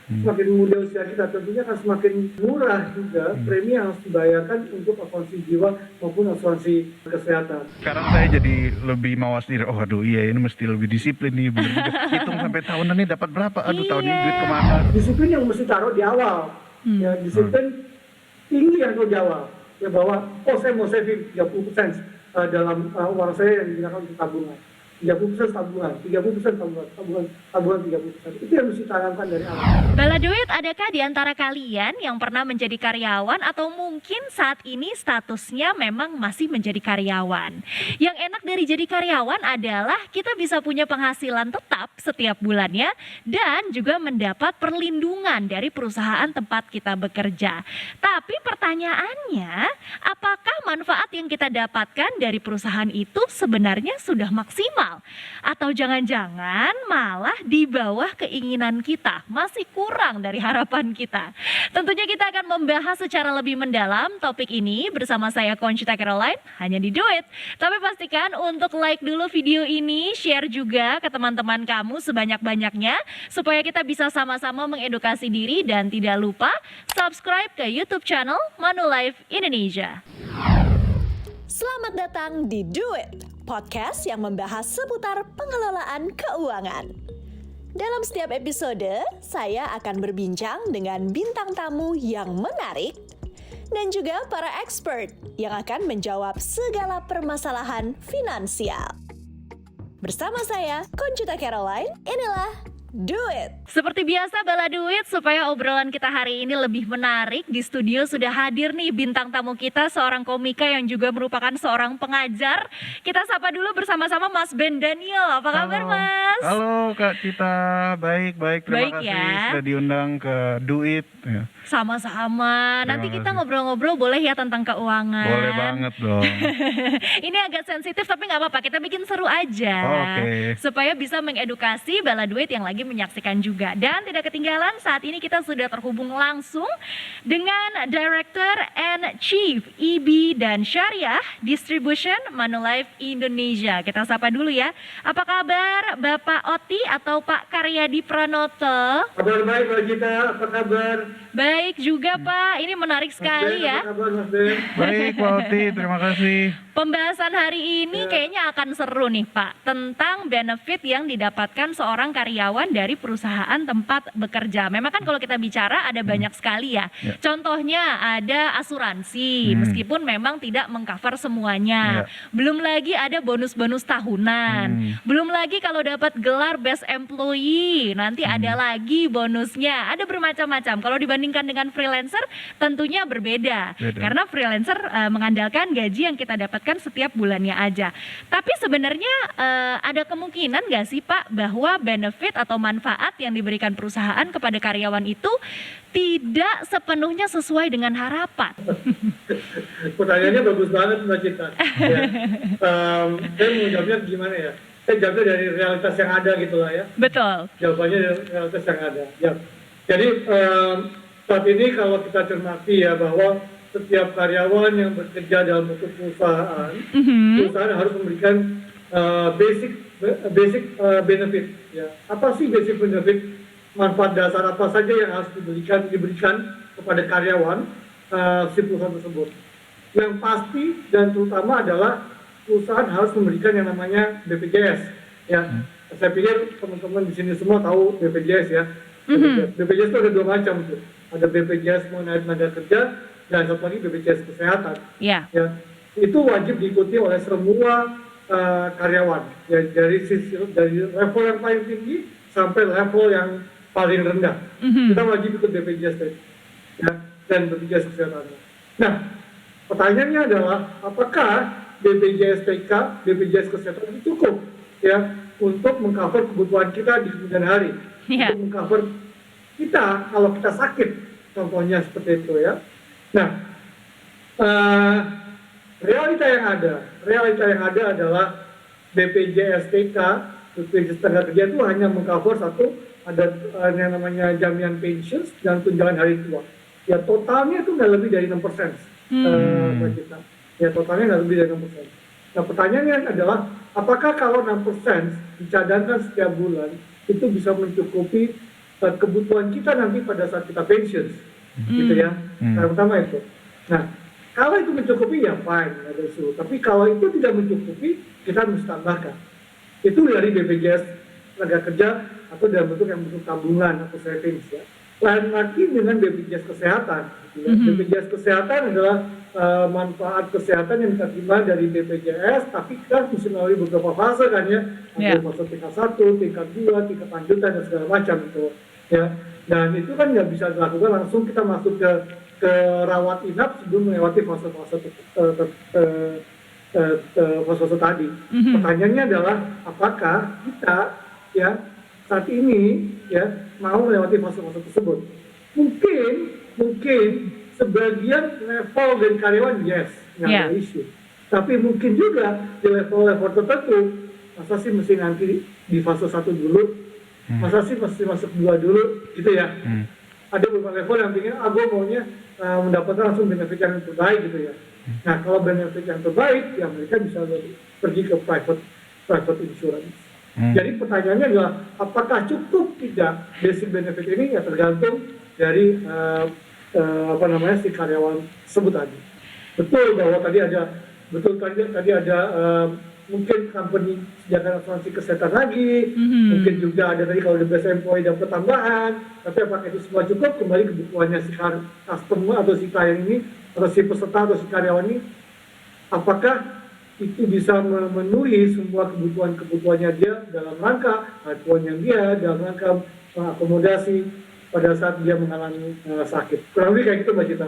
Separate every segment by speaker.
Speaker 1: Semakin muda usia kita tentunya akan semakin murah juga premi yang harus dibayarkan untuk asuransi jiwa maupun asuransi kesehatan.
Speaker 2: Sekarang saya jadi lebih mawas diri. Oh aduh iya ini mesti lebih disiplin nih, bener juga. Hitung sampai tahunan nih dapat berapa? Aduh tahun ini duit kemana?
Speaker 1: Disiplin yang mesti taruh di awal. Ya, disiplin tinggi yang taruh di awal. Ya bahwa saya mau saving 30% dalam uang saya yang digunakan untuk tabungan. 30% tabungan, 30% tabungan 30%. Itu yang mesti ditanamkan dari awal.
Speaker 3: Bala Duit, adakah di antara kalian yang pernah menjadi karyawan atau mungkin saat ini statusnya memang masih menjadi karyawan? Yang enak dari jadi karyawan adalah kita bisa punya penghasilan tetap setiap bulannya dan juga mendapat perlindungan dari perusahaan tempat kita bekerja. Tapi pertanyaannya, apakah manfaat yang kita dapatkan dari perusahaan itu sebenarnya sudah maksimal? Atau jangan-jangan malah di bawah keinginan kita, masih kurang dari harapan kita. Tentunya kita akan membahas secara lebih mendalam topik ini bersama saya Conchita Caroline, hanya di Do It. Tapi pastikan untuk like dulu video ini, share juga ke teman-teman kamu sebanyak-banyaknya supaya kita bisa sama-sama mengedukasi diri dan tidak lupa subscribe ke YouTube channel Manulife Indonesia.
Speaker 4: Selamat datang di Do It, podcast yang membahas seputar pengelolaan keuangan. Dalam setiap episode, saya akan berbincang dengan bintang tamu yang menarik dan juga para expert yang akan menjawab segala permasalahan finansial. Bersama saya, Conchita Caroline, inilah Do It.
Speaker 3: Seperti biasa Bala Duit, supaya obrolan kita hari ini lebih menarik, di studio sudah hadir nih bintang tamu kita, seorang komika yang juga merupakan seorang pengajar. Kita sapa dulu bersama-sama Mas Ben Daniel. Apa kabar Mas?
Speaker 2: Halo Kak Cita, baik. Terima kasih sudah diundang ke Do It. Ya.
Speaker 3: Sama-sama. Nanti kita ngobrol-ngobrol boleh ya tentang keuangan.
Speaker 2: Boleh banget dong.
Speaker 3: Ini agak sensitif tapi nggak apa-apa, kita bikin seru aja.
Speaker 2: Oke.
Speaker 3: Supaya bisa mengedukasi Bala Duit yang lagi menyaksikan juga. Dan tidak ketinggalan, saat ini kita sudah terhubung langsung dengan Director and Chief EB dan Syariah Distribution Manulife Indonesia. Kita sapa dulu ya. Apa kabar Bapak Oti atau Pak Karyadi Pranoto?
Speaker 1: Kabar baik Mbak Gita, apa kabar?
Speaker 3: Baik juga Pak, ini menarik sekali ya.
Speaker 1: Apa kabar Mas Ben?
Speaker 2: Baik Pak Oti, terima kasih.
Speaker 3: Pembahasan hari ini kayaknya akan seru nih Pak, tentang benefit yang didapatkan seorang karyawan dari perusahaan tempat bekerja. Memang kan kalau kita bicara ada banyak sekali ya. Contohnya ada asuransi, meskipun memang tidak mengcover semuanya. Belum lagi ada bonus-bonus tahunan. Belum lagi kalau dapat gelar best employee, nanti ada lagi bonusnya. Ada bermacam-macam. Kalau dibandingkan dengan freelancer tentunya berbeda. Karena freelancer mengandalkan gaji yang kita dapatkan setiap bulannya aja. Tapi sebenarnya ada kemungkinan nggak sih Pak bahwa benefit atau manfaat yang diberikan perusahaan kepada karyawan itu tidak sepenuhnya sesuai dengan harapan?
Speaker 1: Pertanyaannya bagus banget Mbak Cita. Ya. Saya mau jawabnya gimana ya? Saya jawabnya dari realitas yang ada gitu lah ya.
Speaker 3: Betul.
Speaker 1: Jawabannya dari realitas yang ada. Ya. Jadi saat ini kalau kita cermati ya bahwa setiap karyawan yang bekerja dalam suatu perusahaan, perusahaan harus memberikan basic benefit. Ya. Apa sih basic benefit? Manfaat dasar apa saja yang harus diberikan kepada karyawan si perusahaan tersebut. Yang pasti dan terutama adalah perusahaan harus memberikan yang namanya BPJS. Ya, saya pikir teman-teman di sini semua tahu BPJS ya. BPJS itu ada dua macam tuh. Ada BPJS mengenai tenaga kerja dan satu lagi BPJS kesehatan. Ya, itu wajib diikuti oleh semua karyawan. Ya, dari level yang paling tinggi sampai level yang paling rendah. Kita wajib ikut BPJS ya, dan BPJS kesehatan. Nah, pertanyaannya adalah apakah BPJS TK, BPJS kesehatan itu cukup ya untuk mengcover kebutuhan kita di kemudian hari, untuk mengcover kita kalau kita sakit, contohnya seperti itu ya. Nah, realita yang ada adalah BPJS TK, BPJS tenaga kerja itu hanya mengcover satu, ada yang namanya jaminan pensiun dan tunjangan hari tua. Ya totalnya itu nggak lebih dari 6%. Kita. Ya totalnya nggak lebih dari 6%. Nah pertanyaannya adalah apakah kalau 6% dicadangkan setiap bulan itu bisa mencukupi kebutuhan kita nanti pada saat kita pensiun, gitu ya. Yang pertama itu. Nah, kalau itu mencukupi ya fine, nggak ada isu. Tapi kalau itu tidak mencukupi, kita harus tambahkan. Itu dari BPJS tenaga kerja atau dalam bentuk yang bentuk tabungan atau savings ya. Lain lagi dengan BPJS kesehatan. Gitu ya. BPJS kesehatan adalah manfaat kesehatan yang diterima dari BPJS, tapi kita mesti melalui beberapa fase kan ya. Ada fase tingkat 1, tingkat 2, tingkat lanjutan dan segala macam itu ya. Dan itu kan nggak bisa dilakukan langsung kita masuk ke rawat inap sebelum melewati fase-fase tadi. Pertanyaannya adalah apakah kita ya saat ini ya mau melewati fase-fase tersebut? Mungkin sebagian level dari karyawan yes, nggak ada isu. Tapi mungkin juga di level-level tertentu, masa sih mesti nanti di fase 1 dulu, masa sih mesti masuk 2 dulu, gitu ya. Ada beberapa level yang ingin, gue maunya mendapatkan langsung benefit yang terbaik gitu ya. Nah, kalau benefit yang terbaik, ya mereka bisa pergi ke private insurance. Jadi pertanyaannya adalah, apakah cukup tidak basic benefit ini? Ya tergantung dari si karyawan tersebut tadi. Betul bahwa tadi ada mungkin company sediakan asuransi kesehatan lagi, mungkin juga ada tadi kalau the best employee dapat tambahan, tapi apakah itu semua cukup? Kembali kebutuhannya si customer atau si klien ini, atau si peserta atau si karyawan ini, apakah itu bisa memenuhi semua kebutuhannya dia dalam rangka kebutuhannya dia, dalam rangka mengakomodasi pada saat dia mengalami sakit. Kurang lebih kayak gitu Mbak Cita.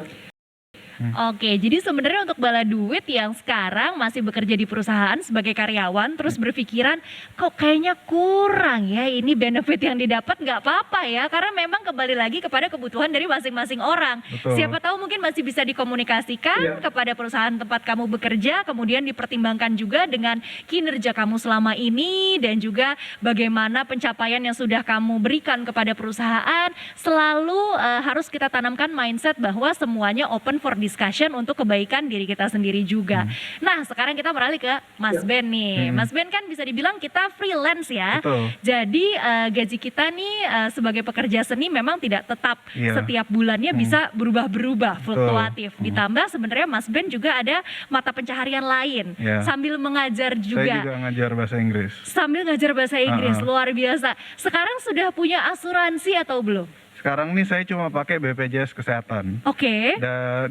Speaker 3: Oke, jadi sebenarnya untuk bala duit yang sekarang masih bekerja di perusahaan sebagai karyawan, terus berpikiran kok kayaknya kurang ya ini benefit yang didapat, nggak apa-apa ya, karena memang kembali lagi kepada kebutuhan dari masing-masing orang.
Speaker 2: Betul.
Speaker 3: Siapa tahu mungkin masih bisa dikomunikasikan kepada perusahaan tempat kamu bekerja, kemudian dipertimbangkan juga dengan kinerja kamu selama ini dan juga bagaimana pencapaian yang sudah kamu berikan kepada perusahaan. Selalu harus kita tanamkan mindset bahwa semuanya open for discussion untuk kebaikan diri kita sendiri juga. Nah, sekarang kita beralih ke Mas Ben nih. Mas Ben kan bisa dibilang kita freelance ya.
Speaker 2: Betul.
Speaker 3: Jadi gaji kita nih sebagai pekerja seni memang tidak tetap. Setiap bulannya bisa berubah-berubah, fluktuatif. Ditambah sebenarnya Mas Ben juga ada mata pencaharian lain. Sambil mengajar juga.
Speaker 2: Saya juga ngajar bahasa Inggris.
Speaker 3: Sambil ngajar bahasa Inggris, luar biasa. Sekarang sudah punya asuransi atau belum?
Speaker 2: Sekarang nih saya cuma pakai BPJS Kesehatan.
Speaker 3: Oke.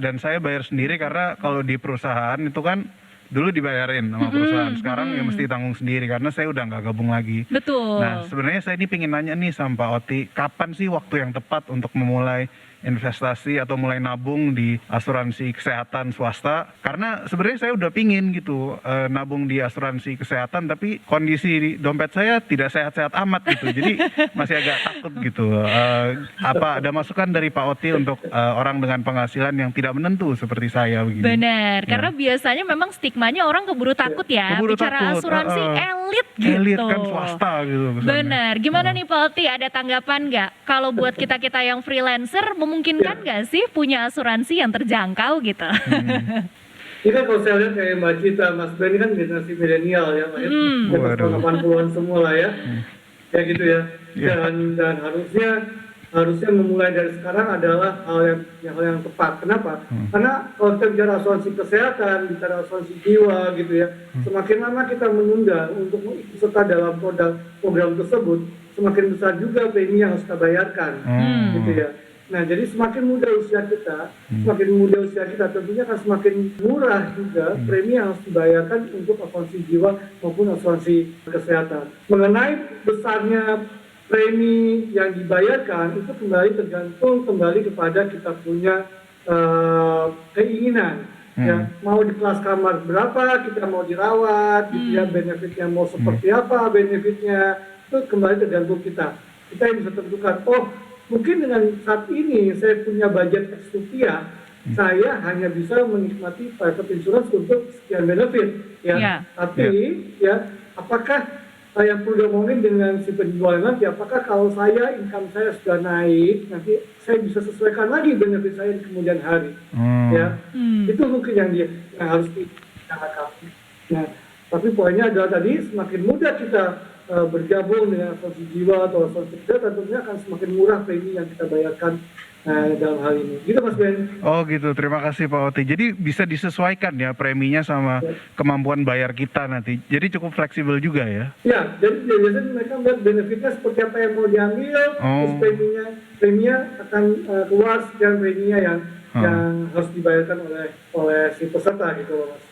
Speaker 2: Dan saya bayar sendiri karena kalau di perusahaan itu kan dulu dibayarin sama perusahaan. Sekarang ya mesti tanggung sendiri karena saya udah nggak gabung lagi.
Speaker 3: Betul.
Speaker 2: Nah, sebenarnya saya ini pengen nanya nih sama Pak Oti, kapan sih waktu yang tepat untuk memulai investasi atau mulai nabung di asuransi kesehatan swasta? Karena sebenarnya saya udah pingin gitu nabung di asuransi kesehatan, tapi kondisi dompet saya tidak sehat-sehat amat gitu. Jadi masih agak takut gitu. Apa ada masukan dari Pak Oti untuk orang dengan penghasilan yang tidak menentu seperti saya begini?
Speaker 3: Benar, karena biasanya memang stigmanya orang keburu takut ya,
Speaker 2: Keburu
Speaker 3: bicara
Speaker 2: takut,
Speaker 3: asuransi elit gitu.
Speaker 2: Elit kan swasta gitu. kesannya.
Speaker 3: Benar, gimana nih Pak Oti, ada tanggapan nggak? Kalau buat kita-kita yang freelancer, memungkinkan nggak sih punya asuransi yang terjangkau gitu?
Speaker 1: Ini kan kalau saya lihat kayak Mbak Cita, Mas Ben ini kan generasi milenial ya, Mbak ya. Tahun 80-an semua lah ya. Ya gitu ya. Dan harusnya memulai dari sekarang adalah hal yang tepat. Kenapa? Karena kalau kita bicara asuransi kesehatan, bicara asuransi jiwa gitu ya, semakin lama kita menunda untuk ikut serta dalam program tersebut, semakin besar juga premi yang harus kita bayarkan, gitu ya. Nah, jadi semakin muda usia kita, tentunya akan semakin murah juga premi yang harus dibayarkan untuk asuransi jiwa maupun asuransi kesehatan. Mengenai besarnya premi yang dibayarkan itu tergantung kepada kita punya keinginan. Ya, mau di kelas kamar berapa, kita mau dirawat, gitu ya, benefitnya mau seperti apa, benefitnya itu kembali tergantung kita. Kita yang bisa tentukan, mungkin dengan saat ini saya punya budget X rupiah, saya hanya bisa menikmati private insurance untuk sekian benefit, ya. Tapi, ya, apakah yang perlu diomongin dengan si penjual nanti, apakah kalau income saya sudah naik, nanti saya bisa sesuaikan lagi benefit saya di kemudian hari, ya. Itu mungkin yang harus dikatakan. Nah, tapi poinnya adalah tadi semakin mudah kita bergabung dengan asuransi jiwa atau asuransi kesehatan, tentunya akan semakin murah premi yang kita bayarkan dalam hal ini. Gitu Mas Ben.
Speaker 2: Oh gitu, terima kasih Pak Oti. Jadi bisa disesuaikan ya preminya sama kemampuan bayar kita nanti. Jadi cukup fleksibel juga ya?
Speaker 1: Ya, jadi biasanya mereka melihat benefitnya seperti apa yang mau diambil, terus preminya akan keluar sekian preminya yang harus dibayarkan oleh si peserta gitu loh Mas.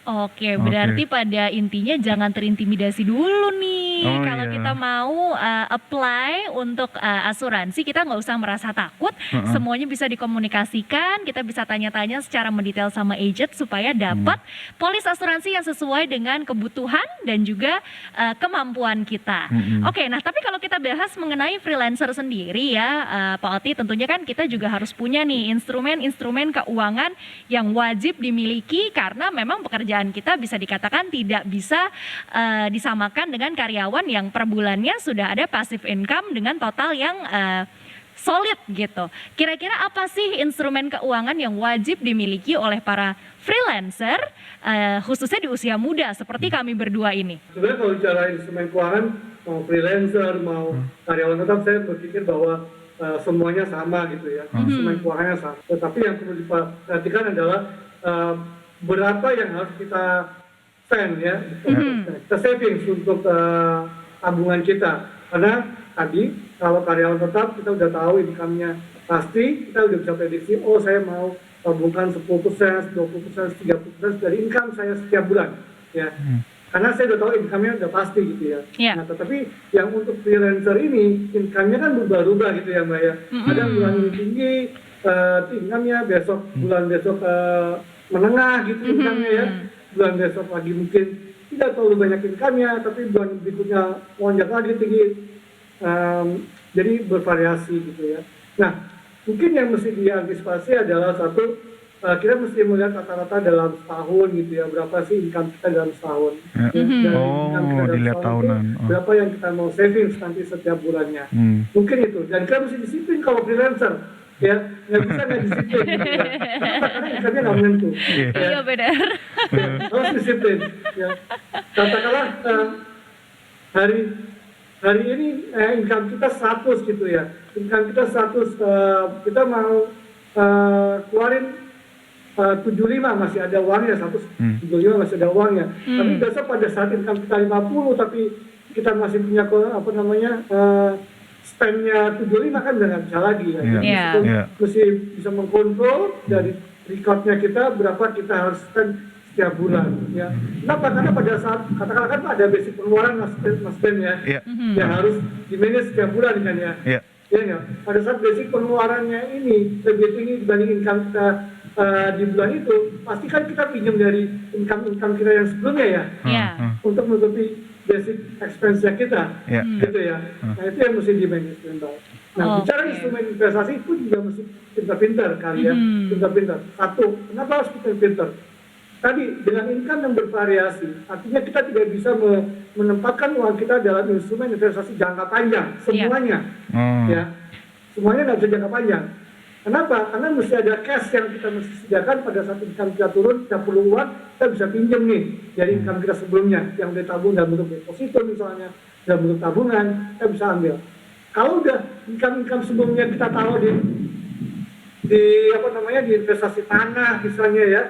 Speaker 3: Oke, berarti pada intinya jangan terintimidasi dulu nih. Kalau kita mau apply untuk asuransi, kita nggak usah merasa takut. Semuanya bisa dikomunikasikan, kita bisa tanya-tanya secara mendetail sama agent supaya dapat polis asuransi yang sesuai dengan kebutuhan dan juga kemampuan kita. Oke, nah tapi kalau kita bahas mengenai freelancer sendiri ya, Pak Oti, tentunya kan kita juga harus punya nih instrumen-instrumen keuangan yang wajib dimiliki karena memang pekerjaan kita bisa dikatakan tidak bisa disamakan dengan karyawan yang per bulannya sudah ada passive income dengan total yang solid gitu. Kira-kira apa sih instrumen keuangan yang wajib dimiliki oleh para freelancer khususnya di usia muda seperti kami berdua ini?
Speaker 1: Sebenarnya kalau bicara instrumen keuangan, mau freelancer, mau karyawan tetap, saya berpikir bahwa semuanya sama gitu ya. Instrumen keuangannya sama. Tetapi yang perlu diperhatikan adalah berapa yang harus kita spend ya, kita savings untuk tabungan kita. Karena tadi kalau karyawan tetap kita udah tahu income-nya pasti, kita udah bisa prediksi, oh saya mau tabungkan 10%, 20%, 30% dari income saya setiap bulan ya. Karena saya udah tahu income-nya udah pasti gitu ya. Nah, tetapi yang untuk freelancer ini income-nya kan berubah-ubah gitu ya Mbak ya. Ada bulan ini tinggi income-nya, bulan besok menengah gitu income-nya ya, bulan besok lagi mungkin tidak terlalu banyak income-nya, tapi bulan berikutnya lonjak lagi tinggi, jadi bervariasi gitu ya. Nah, mungkin yang mesti diantisipasi adalah satu, kita mesti melihat rata-rata dalam setahun gitu ya, berapa sih income kita dalam setahun. Dan income kita dalam
Speaker 2: dilihat
Speaker 1: setahun
Speaker 2: tahunan.
Speaker 1: berapa yang kita mau savings nanti setiap bulannya. Mungkin itu, dan kita mesti disiplin kalau freelancer. Ya, nggak bisa nggak disiplin gitu ya. Karena income-nya nggak menentu.
Speaker 3: Iya benar.
Speaker 1: Harus disiplin. Ya. Katakanlah hari ini income kita 100 gitu ya. Income kita 100, kita mau keluarin 75 masih ada uangnya, 175 masih ada uangnya. Tapi besok pada saat income kita 50 tapi kita masih punya spend-nya 75 kan udah nggak bisa lagi ya. Mesti bisa mengkontrol dari record-nya kita berapa kita harus spend setiap bulan ya. Kenapa? Karena pada saat katakanlah kan ada basic pengeluaran Mas Ben ya, yang harus di-manage setiap bulan kan ya. Ya, pada saat basic pengeluarannya ini lebih tinggi dibanding income kita di bulan itu, pasti kan kita pinjam dari income kita yang sebelumnya ya, untuk menutupi basic expense-nya kita, gitu ya. Nah itu yang mesti di-manage dengan baik. Nah bicara instrumen investasi itu juga mesti pintar-pintar kali ya, pintar-pintar. Satu, kenapa harus pintar-pintar? Tadi dengan income yang bervariasi, artinya kita tidak bisa menempatkan uang kita dalam instrumen investasi jangka panjang semuanya, ya. Semuanya nggak bisa jangka panjang. Kenapa? Karena mesti ada cash yang kita mesti sediakan pada saat income kita turun, kita perlu uang, kita bisa pinjam nih dari income kita sebelumnya, yang ditabung dalam bentuk deposito misalnya, dalam bentuk tabungan, kita bisa ambil. Kalau udah income sebelumnya kita taruh di investasi tanah misalnya ya,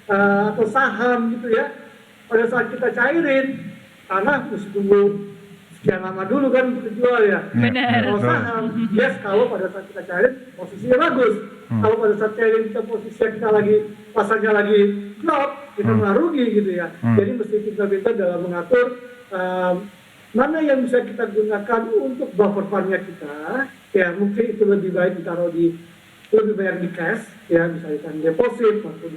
Speaker 1: atau saham gitu ya, pada saat kita cairin, tanah mesti tunggu sekian lama dulu kan untuk dijual ya. Kalau saham, kalau pada saat kita cairin posisinya bagus. Kalau pada saat cairin posisinya kita lagi pasarnya lagi drop, kita malah rugi gitu ya. Jadi mesti pintar-pintar dalam mengatur mana yang bisa kita gunakan untuk buffer fund-nya kita. Ya mungkin itu lebih baik ditaruh lebih banyak di cash, ya bisa di deposit maupun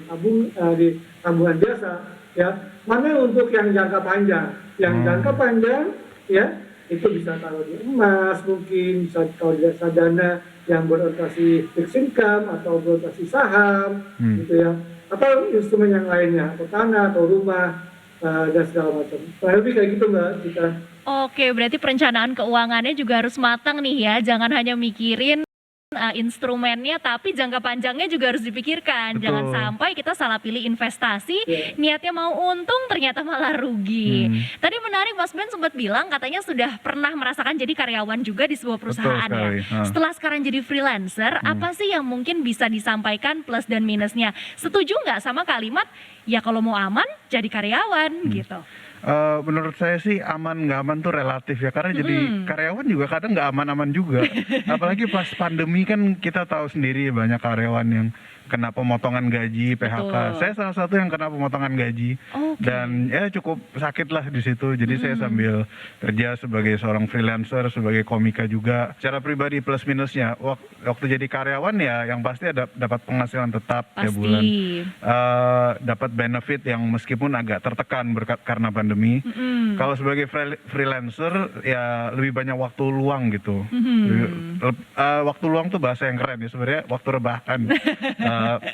Speaker 1: di tabungan biasa. Ya mana untuk yang jangka panjang? Yang jangka panjang ya itu bisa taruh di emas, mungkin bisa taruh di reksadana yang berorientasi fixed income atau berorientasi saham gitu ya, atau instrumen yang lainnya, atau tanah atau rumah dan segala macam. Lebih kayak gitu Mbak kita.
Speaker 3: Oke, berarti perencanaan keuangannya juga harus matang nih ya, jangan hanya mikirin instrumennya, tapi jangka panjangnya juga harus dipikirkan.
Speaker 2: Betul.
Speaker 3: Jangan sampai kita salah pilih investasi, niatnya mau untung ternyata malah rugi. Tadi menarik Mas Ben sempat bilang katanya sudah pernah merasakan jadi karyawan juga di sebuah perusahaan ya.
Speaker 2: sekali.
Speaker 3: Setelah sekarang jadi freelancer, apa sih yang mungkin bisa disampaikan plus dan minusnya? Setuju nggak sama kalimat ya kalau mau aman jadi karyawan gitu?
Speaker 2: Menurut saya sih aman nggak aman tuh relatif ya, karena jadi karyawan juga kadang nggak aman-aman juga. Apalagi pas pandemi kan kita tahu sendiri banyak karyawan yang kena pemotongan gaji, PHK.
Speaker 3: Betul.
Speaker 2: Saya salah satu yang kena pemotongan gaji.
Speaker 3: Oke.
Speaker 2: Dan ya cukup sakit lah di situ. Jadi saya sambil kerja sebagai seorang freelancer, sebagai komika juga. Secara pribadi plus minusnya, waktu jadi karyawan ya yang pasti ada dapat penghasilan tetap tiap
Speaker 3: Pasti.
Speaker 2: bulan. Dapat benefit yang meskipun agak tertekan karena pandemi. Kalau sebagai freelancer ya lebih banyak waktu luang gitu. Waktu luang tuh bahasa yang keren ya sebenarnya, waktu rebahan.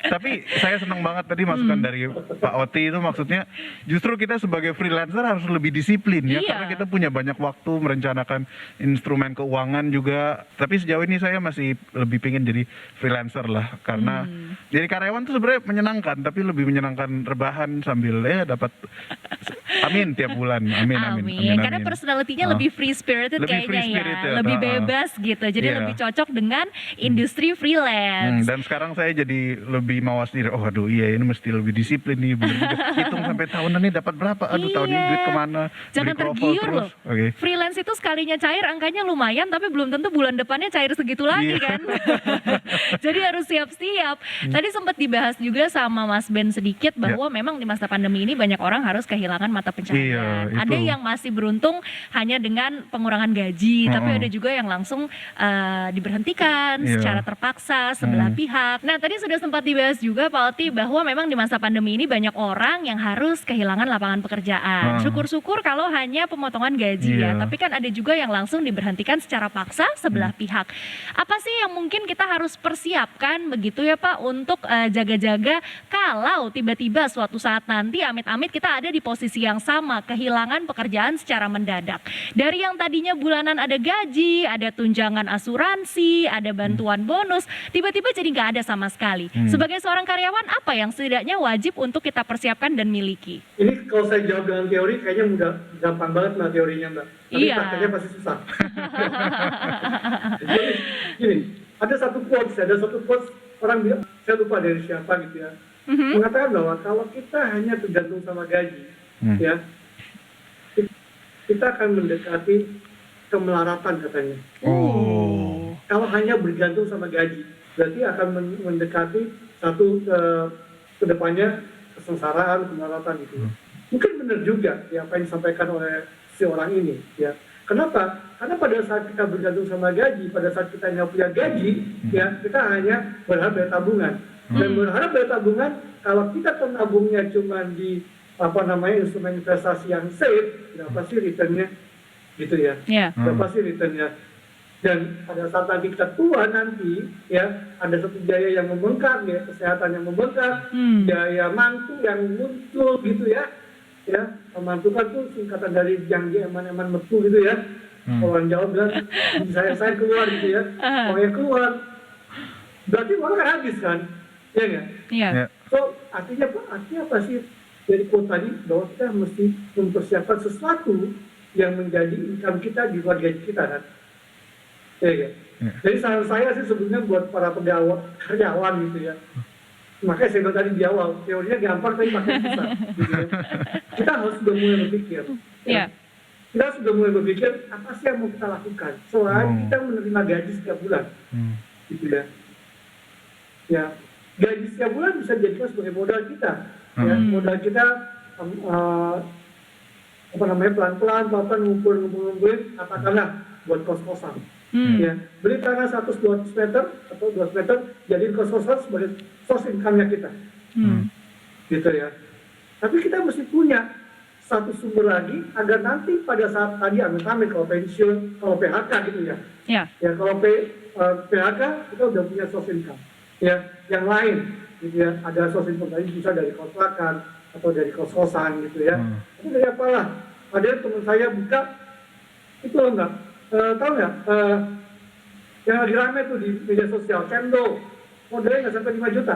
Speaker 2: Tapi saya senang banget tadi masukan dari Pak Oti itu, maksudnya justru kita sebagai freelancer harus lebih disiplin ya,
Speaker 3: Iya.
Speaker 2: karena kita punya banyak waktu merencanakan instrumen keuangan juga. Tapi sejauh ini saya masih lebih pingin jadi freelancer lah, karena jadi karyawan tuh sebenarnya menyenangkan, tapi lebih menyenangkan rebahan sambil ya dapat amin tiap bulan. Amin.
Speaker 3: Karena personalitinya lebih free spirited
Speaker 2: Lebih free
Speaker 3: kayaknya
Speaker 2: spirit
Speaker 3: ya,
Speaker 2: ya,
Speaker 3: lebih bebas gitu. Jadi
Speaker 2: Iya.
Speaker 3: lebih cocok dengan industri freelance.
Speaker 2: Dan sekarang saya jadi lebih mawas diri. Oh aduh iya ini mesti lebih disiplin nih, bener juga. Hitung sampai tahunan nih dapat berapa. Aduh tahun ini
Speaker 3: Iya.
Speaker 2: duit kemana.
Speaker 3: Jangan
Speaker 2: Beli kroffel
Speaker 3: tergiur
Speaker 2: terus.
Speaker 3: loh.
Speaker 2: Oke.
Speaker 3: Freelance itu sekalinya cair angkanya lumayan, tapi belum tentu bulan depannya cair segitu lagi
Speaker 2: Iya.
Speaker 3: kan. Jadi harus siap-siap. Tadi sempat dibahas juga sama Mas Ben sedikit bahwa memang di masa pandemi ini banyak orang harus kehilangan mata pencaharian.
Speaker 2: Iya,
Speaker 3: Ada
Speaker 2: itu.
Speaker 3: yang masih beruntung hanya dengan pengurangan gaji, tapi ada juga yang langsung diberhentikan
Speaker 2: Iya.
Speaker 3: secara terpaksa sebelah pihak. Nah, tadi sudah sempat dibahas juga Pak Oti bahwa memang di masa pandemi ini banyak orang yang harus kehilangan lapangan pekerjaan. Syukur-syukur kalau hanya pemotongan gaji ya,
Speaker 2: Iya.
Speaker 3: tapi kan ada juga yang langsung diberhentikan secara paksa sebelah pihak. Apa sih yang mungkin kita harus persiapkan begitu ya Pak untuk jaga-jaga kalau tiba-tiba suatu saat nanti amit-amit kita ada di posisi yang sama, kehilangan pekerjaan secara mendadak. Dari yang tadinya bulanan ada gaji, ada tunjangan asuransi, ada bantuan bonus, tiba-tiba jadi nggak ada sama sekali. Sebagai seorang karyawan, apa yang setidaknya wajib untuk kita persiapkan dan miliki?
Speaker 1: Ini kalau saya jawab dengan teori kayaknya mudah, gampang banget Mbak teorinya Mbak. Tapi
Speaker 3: Iya.
Speaker 1: prakteknya pasti susah. Jadi gini, ada satu quotes orang bilang, saya lupa dari siapa gitu ya, mengatakan bahwa kalau kita hanya tergantung sama gaji, ya, kita akan mendekati kemelaratan katanya.
Speaker 2: Oh.
Speaker 1: Kalau hanya bergantung sama gaji, berarti akan mendekati satu kedepannya kesengsaraan, kemelaratan gitu. Mungkin benar juga ya apa yang disampaikan oleh si orang ini ya. Kenapa? Karena pada saat kita bergantung sama gaji, pada saat kita nggak punya gaji, ya kita hanya berharap dari tabungan. Dan berharap dari tabungan, kalau kita menabungnya cuma di instrumen investasi yang safe, berapa sih returnnya, gitu ya?
Speaker 3: Ya.
Speaker 1: Berapa sih returnnya? Dan pada saat nanti kita tua nanti, ya ada satu biaya yang membengkak, ya kesehatan yang membengkak, biaya mantu yang muncul gitu ya. Ya, mantu kan tuh singkatan dari yang eman-eman metu gitu ya. Orang Jawa bilang, saya keluar gitu ya. Kalau yang keluar, berarti uang kan habis kan? Ya nggak?
Speaker 3: Iya.
Speaker 2: Ya.
Speaker 1: So, artinya apa sih dari quote tadi, bahwa kita mesti mempersiapkan sesuatu yang menjadi income kita di luar gaji kita kan? Ya, ya. Jadi saran saya sih sebenarnya buat para pegawai karyawan gitu ya. Makanya saya bilang tadi di awal, teorinya gampang tapi makin susah. Gitu ya. Kita harus sudah mulai berpikir.
Speaker 3: Iya.
Speaker 1: Kita sudah mulai berpikir apa sih yang mau kita lakukan selain kita menerima gaji setiap bulan, gitu ya. Ya, gaji setiap bulan bisa dijadikan sebagai modal kita. Ya, modal kita pelan-pelan ngumpulin katakanlah buat kos-kosan. Ya, beli tanah 100-200 meter atau 200 meter, jadiin kos-kosan sebagai source income-nya kita. Gitu ya. Tapi kita mesti punya satu sumber lagi agar nanti pada saat tadi amit-amit kalau pensiun, kalau PHK gitu ya.
Speaker 3: Ya.
Speaker 1: Ya kalau PHK kita udah punya source income. Ya, yang lain gitu ya. Ada source income tadi bisa dari kontrakan atau dari kos-kosan gitu ya. Itu dari apalah. Ada teman saya buka itu loh enggak. Tahu nggak yang lagi rame tuh di media sosial, cendol, modalnya nggak sampai 5 juta.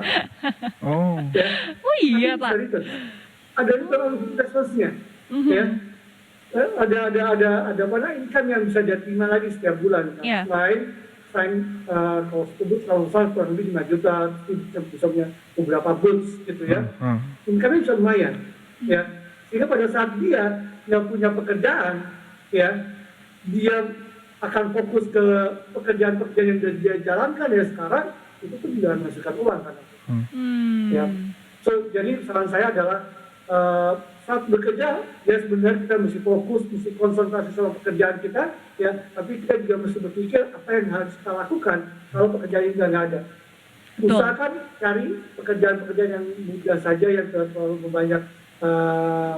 Speaker 2: Oh.
Speaker 1: Ya.
Speaker 3: Oh iya,
Speaker 1: Tapi
Speaker 3: Pak.
Speaker 1: bisa return. Ada return on investment-nya. Ya. Ada mana income yang bisa dia terima lagi setiap bulan. Kan?
Speaker 3: Iya.
Speaker 1: Selain kalau sebut kalau misalnya kurang lebih 5 juta, bisa punya beberapa boots gitu ya. Income-nya bisa lumayan. Ya. Sehingga pada saat dia yang punya pekerjaan, ya, dia akan fokus ke pekerjaan-pekerjaan yang dia jalankan ya sekarang, itu pun juga menghasilkan uang kan. Ya. So, jadi saran saya adalah saat bekerja, ya sebenarnya kita mesti fokus, mesti konsentrasi sama pekerjaan kita, ya, tapi kita juga mesti berpikir apa yang harus kita lakukan kalau pekerjaan ini nggak ada.
Speaker 3: Betul.
Speaker 1: Usahakan cari pekerjaan-pekerjaan yang mudah saja, yang tidak terlalu banyak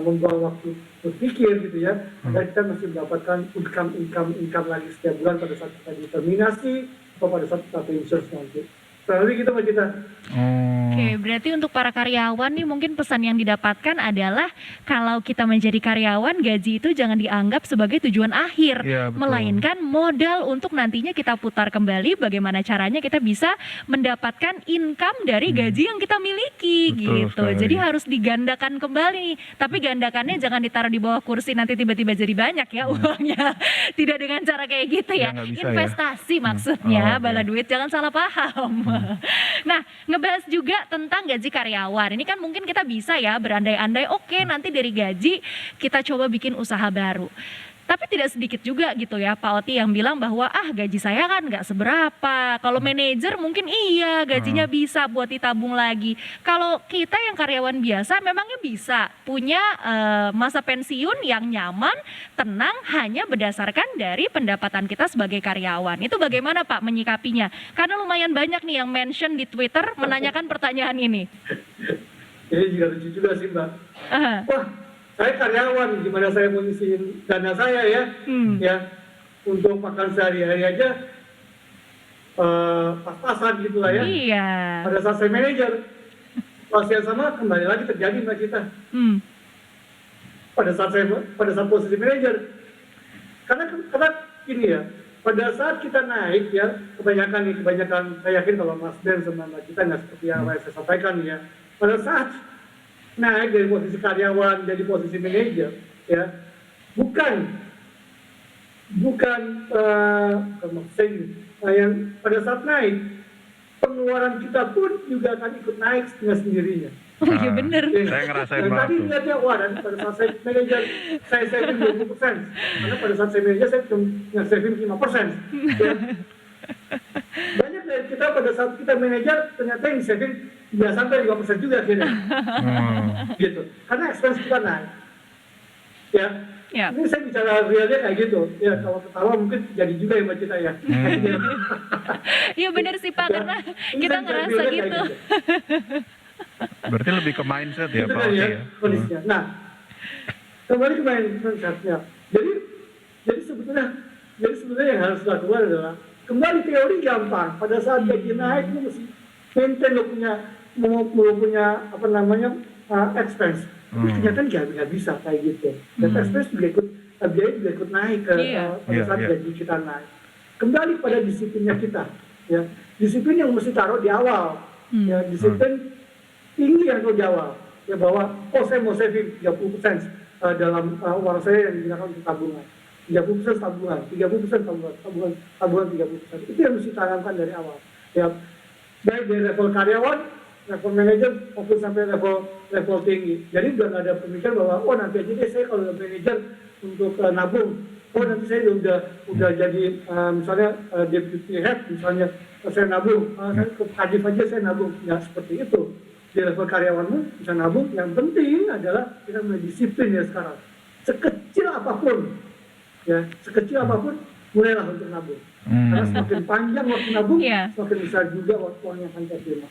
Speaker 1: membuang waktu berpikir gitu ya, dan kita mesti mendapatkan income lagi setiap bulan pada saat kita determinasi atau pada saat kita pensiun nanti. Tapi gitu Mbak Cita.
Speaker 3: Oke, berarti untuk para karyawan nih mungkin pesan yang didapatkan adalah kalau kita menjadi karyawan, gaji itu jangan dianggap sebagai tujuan akhir,
Speaker 2: Iya, betul.
Speaker 3: melainkan modal untuk nantinya kita putar kembali bagaimana caranya kita bisa mendapatkan income dari gaji yang kita miliki.
Speaker 2: Betul
Speaker 3: Gitu.
Speaker 2: sekali.
Speaker 3: Jadi harus digandakan kembali nih. Tapi gandakannya jangan ditaruh di bawah kursi nanti tiba-tiba jadi banyak ya uangnya. Tidak dengan cara kayak gitu ya.
Speaker 2: Ya, nggak bisa ya.
Speaker 3: Investasi maksudnya,
Speaker 2: Oh, oke.
Speaker 3: bala duit, jangan salah paham. Nah, ngebahas juga tentang gaji karyawan. Ini kan mungkin kita bisa ya berandai-andai, oke, nanti dari gaji kita coba bikin usaha baru. Tapi tidak sedikit juga gitu ya Pak Oti yang bilang bahwa gaji saya kan nggak seberapa. Kalau manajer mungkin iya gajinya bisa buat ditabung lagi. Kalau kita yang karyawan biasa memangnya bisa punya masa pensiun yang nyaman, tenang, hanya berdasarkan dari pendapatan kita sebagai karyawan. Itu bagaimana Pak menyikapinya? Karena lumayan banyak nih yang mention di Twitter menanyakan pertanyaan ini.
Speaker 1: Ini juga lucu juga sih Mbak.
Speaker 3: Aha.
Speaker 1: Wah, saya karyawan, gimana saya mau ngisiin dana saya ya, ya untuk makan sehari-hari aja pas-pasan gitu lah ya.
Speaker 3: Iya.
Speaker 1: Pada saat saya manajer, pas yang sama kembali lagi terjadi Mbak Cita. Pada saat posisi manajer, karena gini ya, pada saat kita naik ya, kebanyakan saya yakin kalau Mas Ben sama Mbak Cita nggak seperti yang saya sampaikan ya, pada saat naik dari posisi karyawan jadi posisi manajer, ya bukan yang pada saat naik pengeluaran kita pun juga akan ikut naik dengan sendirinya.
Speaker 3: Oh iya bener.
Speaker 2: Saya ngerasain
Speaker 1: Dan
Speaker 2: banget
Speaker 1: tadi
Speaker 2: tuh.
Speaker 1: niatnya dan pada saat saya manajer saya saving 20%, karena pada saat saya manajer saya cuma saving 5%. Ya. Banyak dari kita pada saat kita manajer ternyata yang saving nggak sampai 5% juga akhirnya. Gitu. Karena expense kita naik. Ya.
Speaker 3: Ya.
Speaker 1: Ini saya bicara realnya kayak gitu. Ya, kalau ketawa mungkin jadi juga ya Mbak Cita ya.
Speaker 3: Iya bener sih Pak,
Speaker 1: Ya.
Speaker 3: karena
Speaker 1: Ini
Speaker 3: kita
Speaker 1: saya bicara
Speaker 3: ngerasa
Speaker 1: realnya kayak
Speaker 3: gitu.
Speaker 2: Berarti lebih ke mindset ya
Speaker 1: Itu
Speaker 2: Pak
Speaker 1: kan
Speaker 2: Oti
Speaker 1: ya
Speaker 2: ya.
Speaker 1: kondisinya. Nah, kembali ke mindsetnya. Jadi sebetulnya yang harus dilakukan adalah kembali teori gampang. Pada saat gaji naik lu mesti maintain lu punya apa namanya expense. Tapi ternyata nggak bisa kayak gitu. Dan expense juga biaya juga ikut naik pada saat gaji kita naik. Kembali pada disiplinnya kita. Ya, disiplin yang mesti taruh di awal. Ya, disiplin tinggi yang di awal. Ya bahwa saya mau saving 30% dalam uang saya yang digunakan untuk tabungan. 30% tabungan, 30% tabungan 30%. Itu yang mesti tanamkan dari awal. Ya, baik dari level karyawan, level manajer, maupun sampai level tinggi. Jadi udah nggak ada pemikiran bahwa nanti aja deh saya kalau manajer untuk nabung. Nanti saya udah jadi misalnya deputy head, misalnya saya nabung, saya ke Kadif aja saya nabung. Nggak seperti itu. Di level karyawanmu bisa nabung. Yang penting adalah kita mulai disiplin ya sekarang. Sekecil apapun, mulailah untuk nabung. Karena semakin panjang waktu nabung, semakin besar juga uang yang akan kita terima.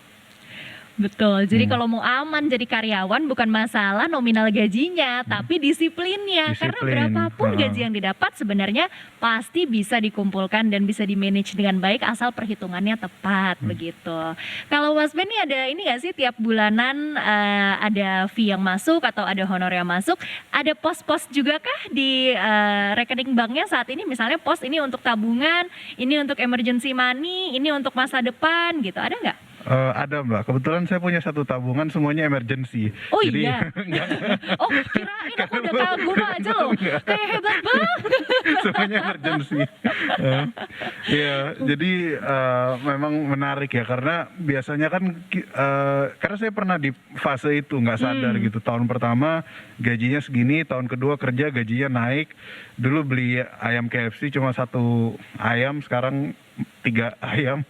Speaker 3: Betul. Jadi kalau mau aman jadi karyawan bukan masalah nominal gajinya, tapi disiplinnya. Karena
Speaker 2: Disiplin.
Speaker 3: berapapun gaji yang didapat sebenarnya pasti bisa dikumpulkan dan bisa di-manage dengan baik asal perhitungannya tepat begitu. Kalau Mas Ben nih ada ini nggak sih tiap bulanan ada fee yang masuk atau ada honor yang masuk? Ada pos-pos juga kah di rekening banknya saat ini? Misalnya pos ini untuk tabungan, ini untuk emergency money, ini untuk masa depan gitu. Ada nggak?
Speaker 2: Ada Mbak, kebetulan saya punya satu tabungan semuanya emergency.
Speaker 3: Oh
Speaker 2: Jadi,
Speaker 3: iya. Oh kirain aku udah kagum aja loh. Kayak hebat banget.
Speaker 2: semuanya emergency. Iya, jadi memang menarik ya karena biasanya kan karena saya pernah di fase itu nggak sadar gitu. Tahun pertama gajinya segini, tahun kedua kerja gajinya naik. Dulu beli ayam KFC cuma 1 ayam, sekarang 3 ayam.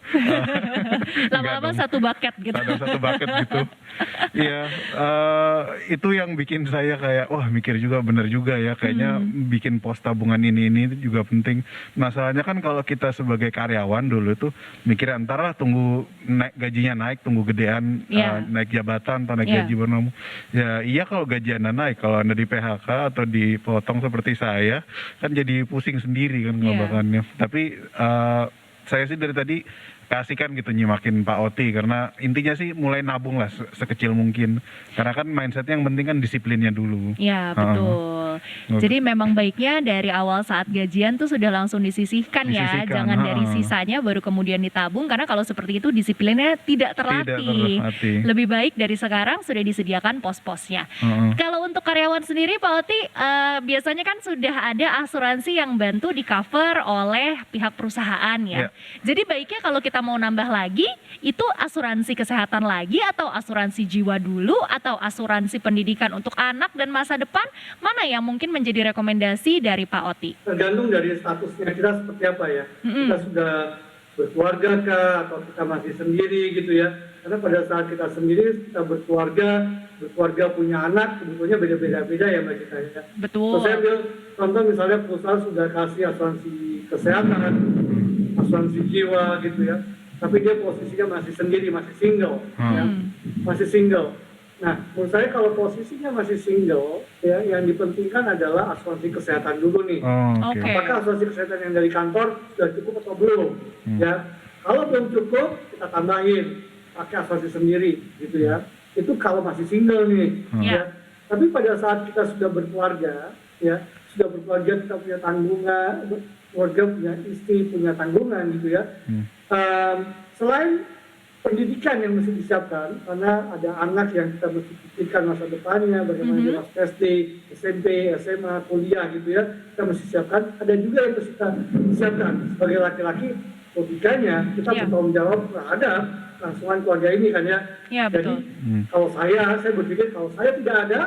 Speaker 3: Lama-lama satu bucket gitu.
Speaker 2: Ada 1 bucket gitu. Iya, itu yang bikin saya kayak wah mikir juga bener juga ya kayaknya bikin pos tabungan ini juga penting. Masalahnya kan kalau kita sebagai karyawan dulu tuh mikir antara tunggu gajinya naik, tunggu gedean naik jabatan atau naik gaji baru nambung. Ya iya kalau gaji Anda naik, kalau Anda di PHK atau dipotong seperti saya kan jadi pusing sendiri kan ngelabakannya. Tapi saya sih dari tadi kasihkan gitu nyimakin Pak Oti karena intinya sih mulai nabung lah sekecil mungkin karena kan mindsetnya yang penting kan disiplinnya dulu.
Speaker 3: Ya betul. Jadi memang baiknya dari awal saat gajian tuh sudah langsung disisihkan ya, jangan dari sisanya baru kemudian ditabung karena kalau seperti itu disiplinnya tidak terlatih. Lebih baik dari sekarang sudah disediakan pos-posnya. Kalau untuk karyawan sendiri Pak Oti biasanya kan sudah ada asuransi yang bantu di cover oleh pihak perusahaan ya. Jadi baiknya kalau kita mau nambah lagi itu asuransi kesehatan lagi atau asuransi jiwa dulu atau asuransi pendidikan untuk anak dan masa depan, mana yang mungkin menjadi rekomendasi dari Pak Oti?
Speaker 1: Tergantung dari statusnya kita seperti apa ya. Kita sudah berkeluarga kah atau kita masih sendiri gitu ya. Karena pada saat kita sendiri, kita berkeluarga punya anak, sebetulnya beda-beda ya Mbak Cita ya.
Speaker 3: Betul.
Speaker 1: Saya ambil contoh misalnya perusahaan sudah kasih asuransi kesehatan, asuransi jiwa gitu ya. Tapi dia posisinya masih sendiri, masih single ya. Masih single. Nah, menurut saya kalau posisinya masih single, ya yang dipentingkan adalah asuransi kesehatan dulu nih. Apakah asuransi kesehatan yang dari kantor sudah cukup atau belum? Ya, kalau belum cukup, kita tambahin pakai asuransi sendiri, gitu ya. Itu kalau masih single nih. Ya. Tapi pada saat kita sudah berkeluarga, ya sudah berkeluarga kita punya tanggungan, keluarga punya istri punya tanggungan, gitu ya. Selain pendidikan yang mesti disiapkan, karena ada anak yang kita mesti pikirkan masa depannya, bagaimana dia masuk SD, SMP, SMA, kuliah gitu ya, kita mesti siapkan. Ada juga yang mesti kita siapkan. Sebagai laki-laki, logikanya kita bertanggung jawab terhadap kelangsungan keluarga ini kan ya. Jadi kalau saya berpikir kalau saya tidak ada,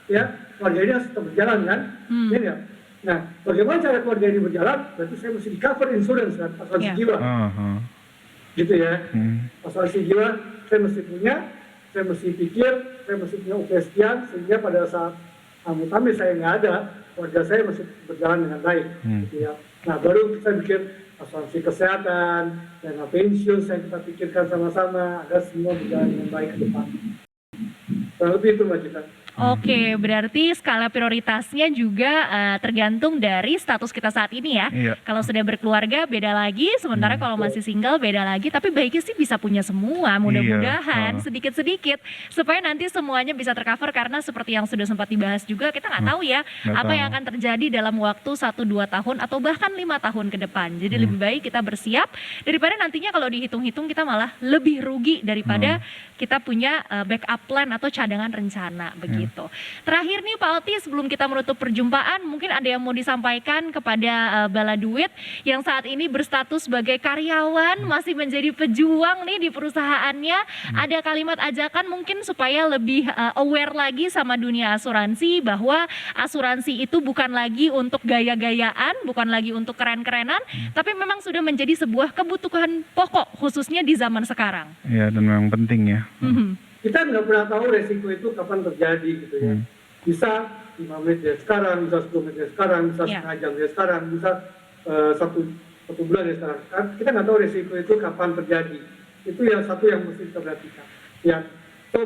Speaker 1: ya keluarga ini harus tetap berjalan kan. Ya. Nah, bagaimana cara keluarga ini berjalan? Berarti saya mesti di cover insurance kan, asuransi jiwa. Gitu ya, asuransi jiwa saya mesti punya, saya mesti pikir, saya mesti punya sekian sehingga pada saat amit-amit saya nggak ada, keluarga saya masih berjalan dengan baik. Gitu ya. Nah baru kita bikin asuransi kesehatan, dana pensiun saya kita pikirkan sama-sama agar semua berjalan dengan baik ke depan. Kurang lebih itu Mbak Cita.
Speaker 3: Oke, berarti skala prioritasnya juga tergantung dari status kita saat ini ya. Kalau sudah berkeluarga beda lagi, sementara kalau masih single beda lagi. Tapi baiknya sih bisa punya semua, mudah-mudahan sedikit-sedikit supaya nanti semuanya bisa tercover karena seperti yang sudah sempat dibahas juga kita nggak tahu ya apa yang akan terjadi dalam waktu 1-2 tahun atau bahkan 5 tahun ke depan. Jadi lebih baik kita bersiap daripada nantinya kalau dihitung-hitung kita malah lebih rugi daripada kita punya backup plan atau cadangan rencana begitu. Terakhir nih Pak Oti, sebelum kita menutup perjumpaan, mungkin ada yang mau disampaikan kepada Bala Duit yang saat ini berstatus sebagai karyawan, masih menjadi pejuang nih di perusahaannya. Ada kalimat ajakan mungkin supaya lebih aware lagi sama dunia asuransi bahwa asuransi itu bukan lagi untuk gaya-gayaan, bukan lagi untuk keren-kerenan, tapi memang sudah menjadi sebuah kebutuhan pokok khususnya di zaman sekarang.
Speaker 2: Iya, dan memang penting ya.
Speaker 1: Kita nggak pernah tahu resiko itu kapan terjadi gitu ya. Bisa 5 menit dari sekarang, bisa 10 menit dari sekarang, bisa setengah jam dari sekarang, bisa satu bulan dari sekarang. Kita nggak tahu resiko itu kapan terjadi. Itu yang satu yang mesti kita perhatikan. Ya, So,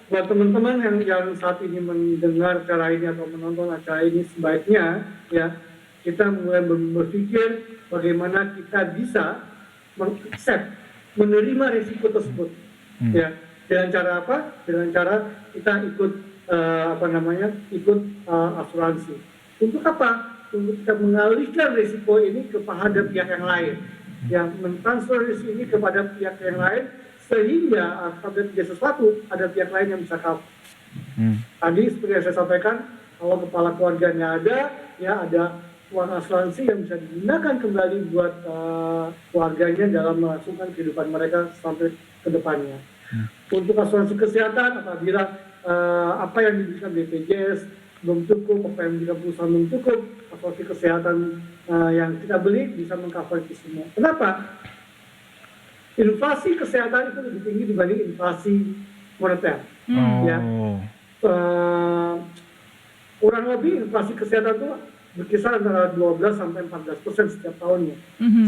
Speaker 1: buat teman-teman yang saat ini mendengar acara ini atau menonton acara ini, sebaiknya ya kita mulai berpikir bagaimana kita bisa mengaccept, menerima risiko tersebut. Ya, dengan cara apa? Dengan cara kita ikut asuransi. Untuk apa? Untuk kita mengalihkan risiko ini kepada pihak yang lain, yang mentransfer risiko ini kepada pihak yang lain, sehingga apabila terjadi sesuatu ada pihak lain yang bisa cover. Tadi seperti yang saya sampaikan, kalau kepala keluarganya ada, ya ada uang asuransi yang bisa digunakan kembali buat keluarganya dalam melangsungkan kehidupan mereka sampai ke depannya. Untuk asuransi kesehatan, apabila apa yang diberikan BPJS belum cukup, apa yang diberikan perusahaan belum cukup, asuransi kesehatan yang kita beli bisa mengcover itu semua. Kenapa? Inflasi kesehatan itu lebih tinggi dibanding inflasi moneter. Ya. Kurang lebih inflasi kesehatan itu berkisar antara 12 sampai 14% setiap tahunnya.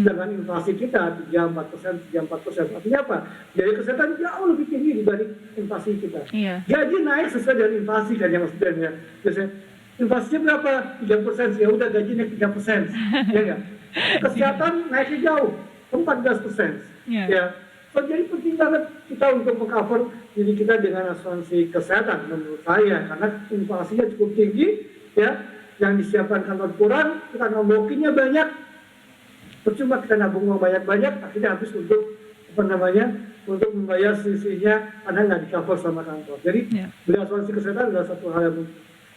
Speaker 1: Sedangkan inflasi kita 3-4%. Artinya apa? Biaya kesehatan jauh lebih tinggi dibanding inflasi kita. Gaji naik sesuai dengan inflasi kan yang maksudnya ya. Biasanya inflasinya berapa? 3%, ya udah gaji naik 3%. Ya enggak? Kesehatan naiknya jauh, 14%. Ya. So, jadi penting banget kita untuk mengcover diri kita dengan asuransi kesehatan menurut saya, karena inflasinya cukup tinggi ya. Yang disiapkan kantor kurang, kita nombokinnya banyak, percuma kita nabung uang banyak-banyak, akhirnya habis untuk untuk membayar selisihnya karena nggak di cover sama kantor. Jadi beli asuransi kesehatan adalah satu hal yang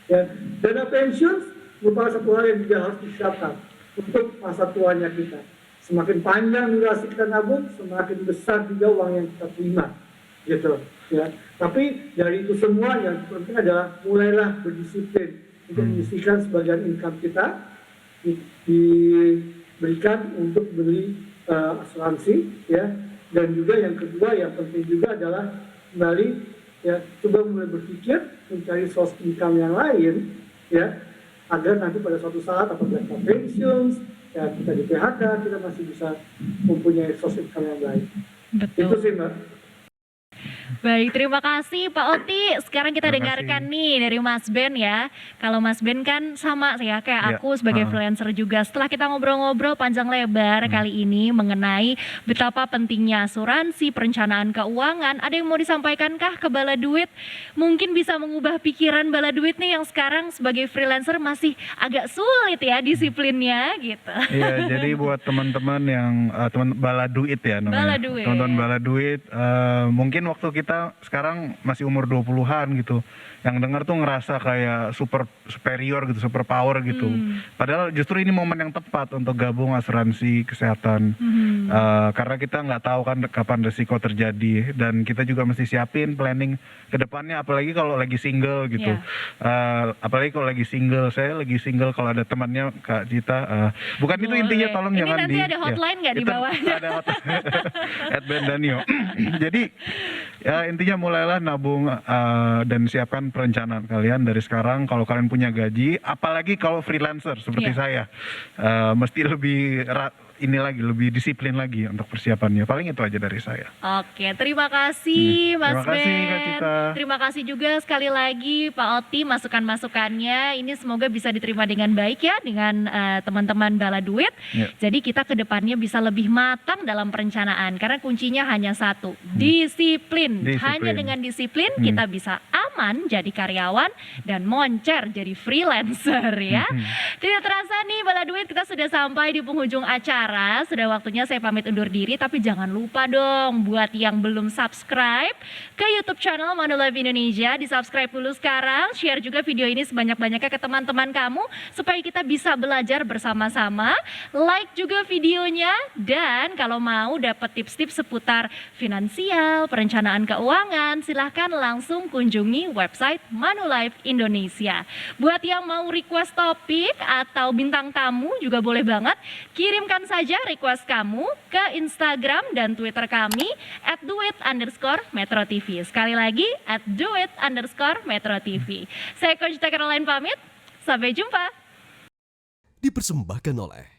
Speaker 1: ya. Dana pensiun merupakan satu hal yang juga harus disiapkan untuk masa tuanya kita. Semakin panjang durasi kita nabung, semakin besar juga uang yang kita terima, gitu. Ya. Tapi dari itu semua yang penting adalah mulailah berdisiplin untuk menyisihkan sebagian income kita diberikan untuk beli asuransi, ya. Dan juga yang kedua yang penting juga adalah kembali ya coba mulai berpikir mencari source income yang lain, ya, agar nanti pada suatu saat apabila kita pensiun, ya kita di PHK, kita masih bisa mempunyai source income yang lain. Betul. Itu sih Mbak.
Speaker 3: Baik, terima kasih Pak Oti. Sekarang kita dengarkan nih dari Mas Ben ya. Kalau Mas Ben kan sama ya kayak aku sebagai freelancer juga. Setelah kita ngobrol-ngobrol panjang lebar kali ini mengenai betapa pentingnya asuransi, perencanaan keuangan, ada yang mau disampaikankah ke Bala Duit? Mungkin bisa mengubah pikiran Bala Duit nih yang sekarang sebagai freelancer masih agak sulit ya disiplinnya gitu.
Speaker 2: Iya, jadi buat teman-teman yang teman Bala Duit ya namanya. Teman-teman Bala Duit, mungkin waktu kita sekarang masih umur 20-an gitu, yang dengar tuh ngerasa kayak superior gitu, super power gitu. Padahal justru ini momen yang tepat untuk gabung asuransi kesehatan. Karena kita nggak tahu kan kapan resiko terjadi, dan kita juga mesti siapin planning ke depannya, apalagi kalau lagi single gitu. Apalagi kalau lagi single, saya lagi single, kalau ada temannya Kak Cita, bukan itu intinya, tolong
Speaker 3: ini
Speaker 2: jangan
Speaker 3: nanti ada hotline nggak di bawahnya?
Speaker 2: Ada hotline @bendanio. Jadi ya intinya mulailah nabung dan siapkan perencanaan kalian dari sekarang. Kalau kalian punya gaji, apalagi kalau freelancer seperti saya, mesti lebih lebih disiplin lagi untuk persiapannya. Paling itu aja dari saya.
Speaker 3: Oke, terima kasih Mas Ben.
Speaker 2: Terima kasih Kak Cita.
Speaker 3: Terima kasih juga sekali lagi Pak Oti masukan-masukannya. Ini semoga bisa diterima dengan baik ya dengan teman-teman Bala Duit. Jadi kita ke depannya bisa lebih matang dalam perencanaan, karena kuncinya hanya satu, disiplin. Hanya dengan disiplin kita bisa aman jadi karyawan dan moncer jadi freelancer ya. Tidak terasa nih Bala Duit, kita sudah sampai di penghujung acara. Sudah waktunya saya pamit undur diri, tapi jangan lupa dong buat yang belum subscribe ke YouTube channel Manulife Indonesia, di subscribe dulu sekarang, share juga video ini sebanyak-banyaknya ke teman-teman kamu supaya kita bisa belajar bersama-sama, like juga videonya, dan kalau mau dapat tips-tips seputar finansial, perencanaan keuangan, silahkan langsung kunjungi website Manulife Indonesia. Buat yang mau request topik atau bintang tamu juga boleh banget, kirimkan saja request kamu ke Instagram dan Twitter kami @duit_metro_tv. Sekali lagi @duit_metro_tv. Saya Coach Caroline pamit, sampai jumpa.
Speaker 5: Dipersembahkan oleh